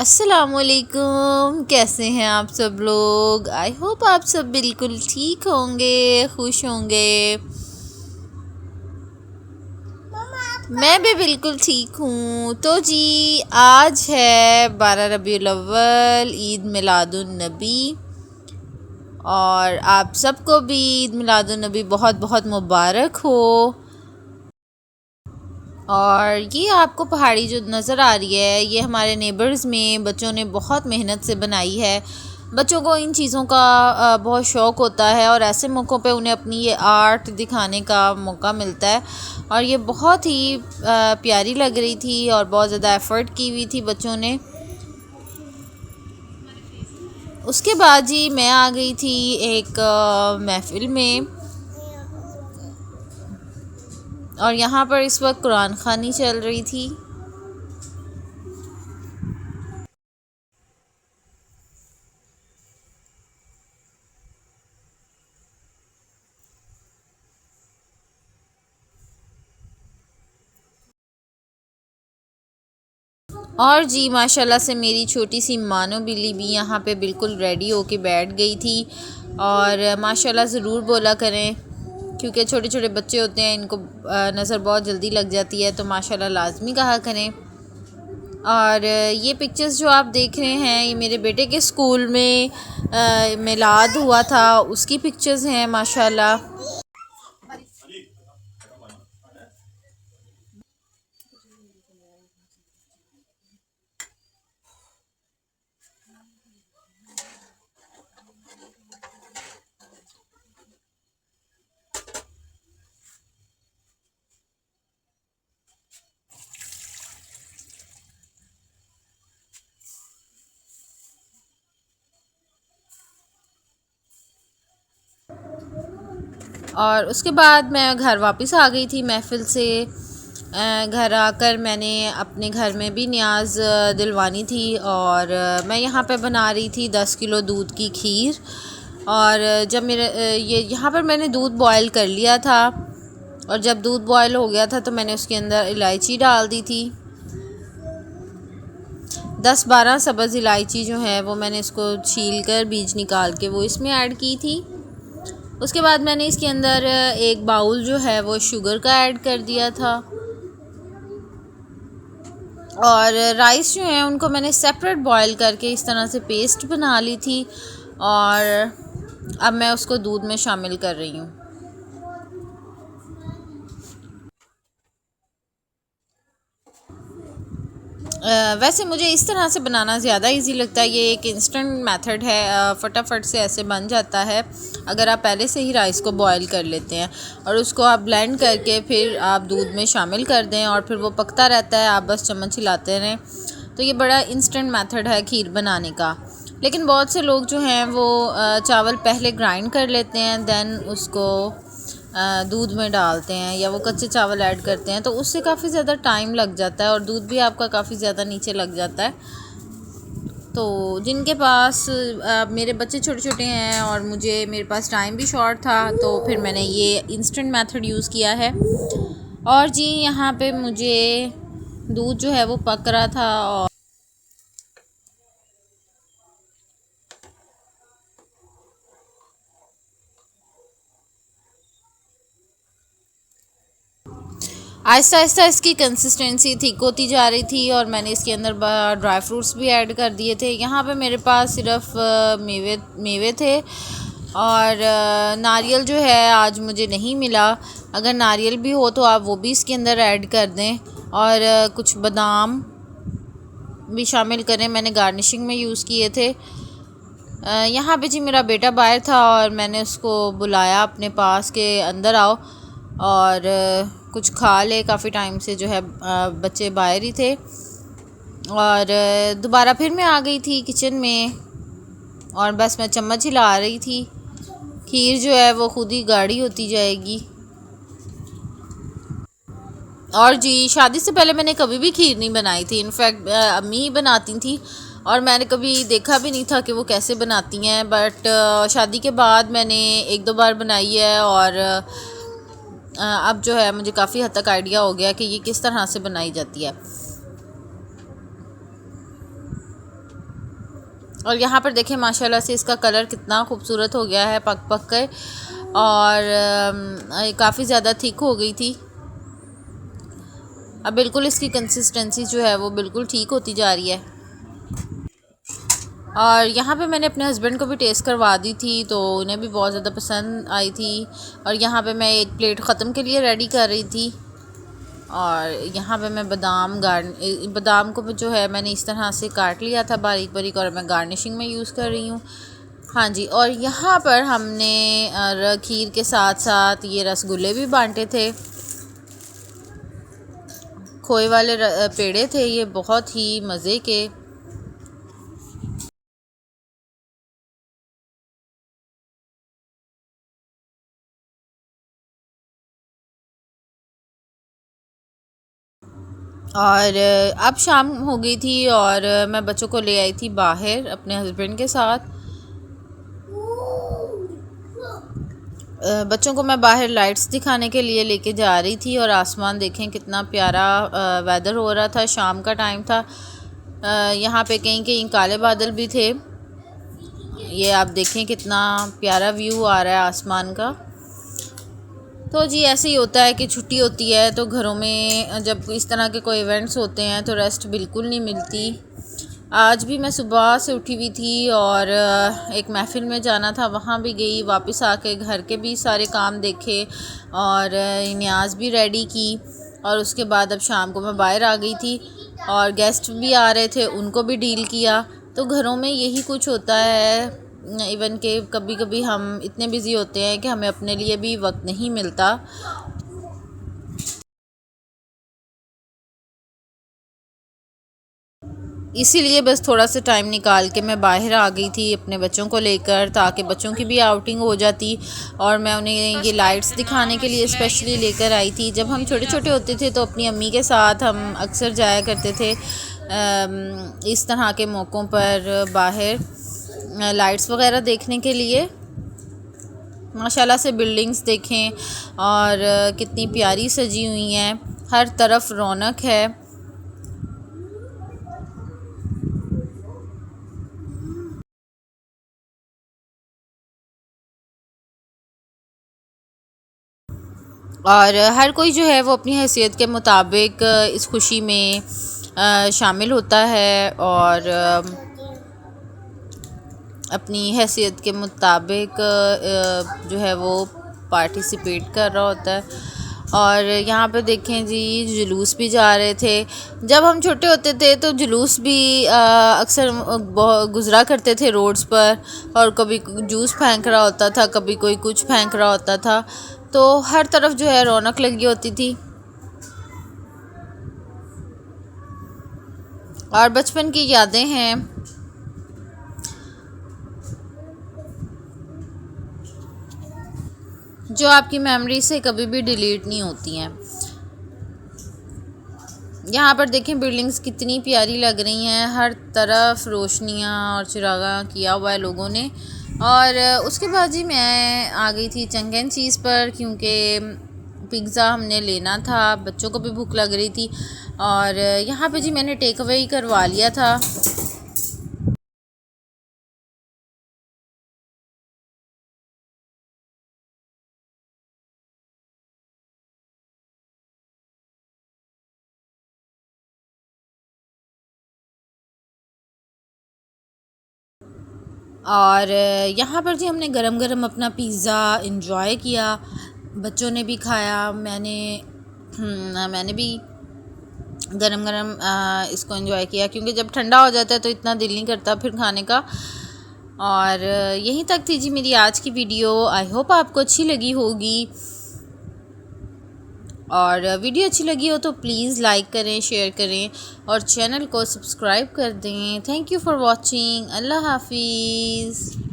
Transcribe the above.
अस्सलामुअलैकुम, कैसे हैं आप सब लोग। आई होप आप सब बिल्कुल ठीक होंगे, खुश होंगे। मैं भी बिल्कुल ठीक हूँ। तो जी आज है 12 रबीउल अव्वल, ईद मिलादुन नबी, और आप सबको भी ईद मिलादुन नबी बहुत बहुत मुबारक हो। और ये आपको पहाड़ी जो नज़र आ रही है, ये हमारे नेबर्स में बच्चों ने बहुत मेहनत से बनाई है। बच्चों को इन चीज़ों का बहुत शौक़ होता है और ऐसे मौक़ों पे उन्हें अपनी ये आर्ट दिखाने का मौका मिलता है। और ये बहुत ही प्यारी लग रही थी और बहुत ज़्यादा एफ़र्ट की हुई थी बच्चों ने। उसके बाद जी मैं आ गई थी एक महफ़िल में, और यहाँ पर इस वक्त कुरान ख़वानी चल रही थी। और जी माशाल्लाह से मेरी छोटी सी मानो बिल्ली भी यहाँ पे बिल्कुल रेडी होके बैठ गई थी। और माशाल्लाह ज़रूर बोला करें, क्योंकि छोटे छोटे बच्चे होते हैं, इनको नज़र बहुत जल्दी लग जाती है, तो माशाल्लाह लाजमी कहा करें। और ये पिक्चर्स जो आप देख रहे हैं, ये मेरे बेटे के स्कूल में मिलाद हुआ था, उसकी पिक्चर्स हैं माशाल्लाह। और उसके बाद मैं घर वापस आ गई थी महफ़िल से। घर आकर मैंने अपने घर में भी नियाज़ दिलवानी थी, और मैं यहाँ पे बना रही थी 10 किलो दूध की खीर। और जब मेरे ये यहाँ पर मैंने दूध बॉयल कर लिया था, और जब दूध बॉयल हो गया था तो मैंने उसके अंदर इलायची डाल दी थी। 10-12 सब्ज़ इलायची जो है वो मैंने इसको छील कर बीज निकाल के वो इसमें ऐड की थी। उसके बाद मैंने इसके अंदर एक बाउल जो है वो शुगर का ऐड कर दिया था, और राइस जो है उनको मैंने सेपरेट बॉईल करके इस तरह से पेस्ट बना ली थी, और अब मैं उसको दूध में शामिल कर रही हूँ। वैसे मुझे इस तरह से बनाना ज़्यादा इजी लगता है। ये एक इंस्टेंट मेथड है, फटाफट से ऐसे बन जाता है अगर आप पहले से ही राइस को बॉईल कर लेते हैं और उसको आप ब्लेंड करके फिर आप दूध में शामिल कर दें, और फिर वो पकता रहता है, आप बस चम्मच हिलाते रहें। तो ये बड़ा इंस्टेंट मेथड है खीर बनाने का। लेकिन बहुत से लोग जो हैं वो चावल पहले ग्राइंड कर लेते हैं, दैन उसको दूध में डालते हैं, या वो कच्चे चावल ऐड करते हैं, तो उससे काफ़ी ज़्यादा टाइम लग जाता है और दूध भी आपका काफ़ी ज़्यादा नीचे लग जाता है। तो जिनके पास मेरे बच्चे छोटे छोटे हैं और मेरे पास टाइम भी शॉर्ट था, तो फिर मैंने ये इंस्टेंट मेथड यूज़ किया है। और जी यहाँ पे मुझे दूध जो है वो पक रहा था, और आहिस्ता आहिस्ता इसकी कंसिस्टेंसी थिक होती जा रही थी, और मैंने इसके अंदर ड्राई फ्रूट्स भी ऐड कर दिए थे। यहाँ पे मेरे पास सिर्फ मेवे थे, और नारियल जो है आज मुझे नहीं मिला। अगर नारियल भी हो तो आप वो भी इसके अंदर ऐड कर दें, और कुछ बादाम भी शामिल करें, मैंने गार्निशिंग में यूज़ किए थे। यहाँ पे जी मेरा बेटा बाहर था, और मैंने उसको बुलाया अपने पास के अंदर आओ और कुछ खा ले। काफ़ी टाइम से जो है बच्चे बाहर ही थे, और दोबारा फिर मैं आ गई थी किचन में, और बस मैं चम्मच हिला रही थी। खीर जो है वो खुद ही गाढ़ी होती जाएगी। और जी शादी से पहले मैंने कभी भी खीर नहीं बनाई थी, इनफैक्ट अम्मी ही बनाती थी, और मैंने कभी देखा भी नहीं था कि वो कैसे बनाती हैं। बट शादी के बाद मैंने 1-2 बार बनाई है, और अब जो है मुझे काफ़ी हद तक आइडिया हो गया कि ये किस तरह से बनाई जाती है। और यहाँ पर देखें माशाल्लाह से इसका कलर कितना खूबसूरत हो गया है पक पक कर, और काफ़ी ज़्यादा थिक हो गई थी। अब बिल्कुल इसकी कंसिस्टेंसी जो है वो बिल्कुल ठीक होती जा रही है। और यहाँ पे मैंने अपने हस्बैंड को भी टेस्ट करवा दी थी, तो उन्हें भी बहुत ज़्यादा पसंद आई थी। और यहाँ पे मैं एक प्लेट ख़त्म के लिए रेडी कर रही थी। और यहाँ पे मैं बादाम को जो है मैंने इस तरह से काट लिया था बारीक बारीक, और मैं गार्निशिंग में यूज़ कर रही हूँ। हाँ जी, और यहाँ पर हमने खीर के साथ साथ ये रसगुल्ले भी बांटे थे। खोए वाले पेड़े थे ये, बहुत ही मज़े के। और अब शाम हो गई थी और मैं बच्चों को ले आई थी बाहर अपने हस्बैंड के साथ। बच्चों को मैं बाहर लाइट्स दिखाने के लिए लेके जा रही थी, और आसमान देखें कितना प्यारा वेदर हो रहा था, शाम का टाइम था। यहाँ पे कहीं कहीं काले बादल भी थे। ये आप देखें कितना प्यारा व्यू आ रहा है आसमान का। तो जी ऐसे ही होता है कि छुट्टी होती है तो घरों में जब इस तरह के कोई इवेंट्स होते हैं तो रेस्ट बिल्कुल नहीं मिलती। आज भी मैं सुबह से उठी हुई थी और एक महफ़िल में जाना था, वहाँ भी गई, वापस आके घर के भी सारे काम देखे और न्याज भी रेडी की। और उसके बाद अब शाम को मैं बाहर आ गई थी और गेस्ट भी आ रहे थे, उनको भी डील किया। तो घरों में यही कुछ होता है। इवन के कभी कभी हम इतने बिज़ी होते हैं कि हमें अपने लिए भी वक्त नहीं मिलता। इसीलिए बस थोड़ा सा टाइम निकाल के मैं बाहर आ गई थी अपने बच्चों को लेकर, ताकि बच्चों की भी आउटिंग हो जाती। और मैं उन्हें ये लाइट्स दिखाने के लिए स्पेशली लेकर आई थी। जब हम छोटे छोटे होते थे तो अपनी अम्मी के साथ हम अक्सर जाया करते थे इस तरह के मौक़ों पर बाहर लाइट्स वगैरह देखने के लिए। माशाल्लाह से बिल्डिंग्स देखें और कितनी प्यारी सजी हुई हैं, हर तरफ रौनक है। और हर कोई जो है वो अपनी हैसियत के मुताबिक इस खुशी में शामिल होता है और अपनी हैसियत के मुताबिक जो है वो पार्टिसिपेट कर रहा होता है। और यहाँ पे देखें जी जुलूस भी जा रहे थे। जब हम छोटे होते थे तो जुलूस भी अक्सर गुज़रा करते थे रोड्स पर, और कभी जूस फेंक रहा होता था, कभी कोई कुछ फेंक रहा होता था, तो हर तरफ जो है रौनक लगी होती थी। और बचपन की यादें हैं जो आपकी मेमोरी से कभी भी डिलीट नहीं होती हैं। यहाँ पर देखें बिल्डिंग्स कितनी प्यारी लग रही हैं, हर तरफ रोशनियाँ और चिरागा किया हुआ है लोगों ने। और उसके बाद जी मैं आ गई थी चंग एंड चीज़ पर, क्योंकि पिज़्ज़ा हमने लेना था, बच्चों को भी भूख लग रही थी। और यहाँ पे जी मैंने टेक अवे ही करवा लिया था। और यहाँ पर जी हमने गरम गरम अपना पिज़्ज़ा इंजॉय किया, बच्चों ने भी खाया, मैंने भी गरम गरम इसको एंजॉय किया, क्योंकि जब ठंडा हो जाता है तो इतना दिल नहीं करता फिर खाने का। और यहीं तक थी जी मेरी आज की वीडियो। आई होप आपको अच्छी लगी होगी, और वीडियो अच्छी लगी हो तो प्लीज़ लाइक करें, शेयर करें और चैनल को सब्सक्राइब कर दें। Thank you for watching. अल्लाह हाफिज़।